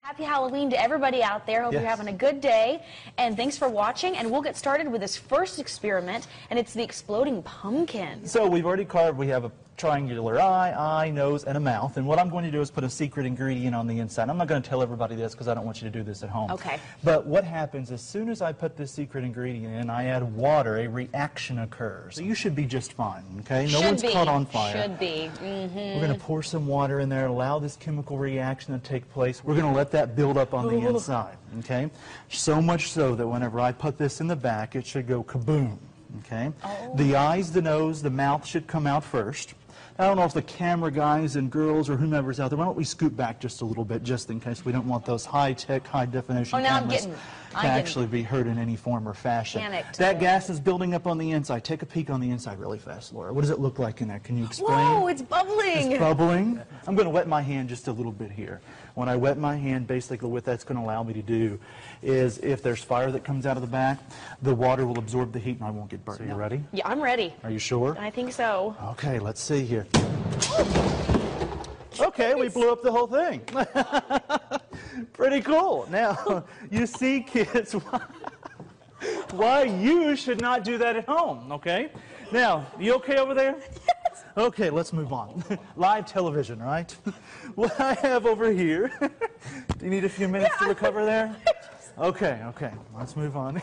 Happy Halloween to everybody out there. Hope you're having a good day. And thanks for watching. And we'll get started with this first experiment, and it's the exploding pumpkin. So we've already carved, we have a triangular eye, nose, and a mouth. And what I'm going to do is put a secret ingredient on the inside. I'm not going to tell everybody this because I don't want you to do this at home. Okay. But what happens as soon as I put this secret ingredient in, I add water, a reaction occurs. So you should be just fine, okay? No one's caught on fire. Should be. We're going to pour some water in there, allow this chemical reaction to take place. We're going to let that build up on the inside, okay? So much so that whenever I put this in the back, it should go kaboom, okay? The eyes, the nose, the mouth should come out first. I don't know if the camera guys and girls or whomever's out there, why don't we scoot back just a little bit just in case we don't want those high-tech, high-definition cameras to actually be heard in any form or fashion. That gas is building up on the inside. Take a peek on the inside really fast, Laura. What does it look like in there? Can you explain? Whoa, it's bubbling. It's bubbling. I'm going to wet my hand just a little bit here. When I wet my hand, basically what that's going to allow me to do is if there's fire that comes out of the back, the water will absorb the heat and I won't get burnt. So you ready? Yeah, I'm ready. Are you sure? I think so. Okay, let's see here. Okay, we blew up the whole thing. Pretty cool. Now, you see, kids, why you should not do that at home, okay? Now, you okay over there? Yes. Okay, let's move on. Live television, right? What I have over here, do you need a few minutes to recover there? Okay, let's move on.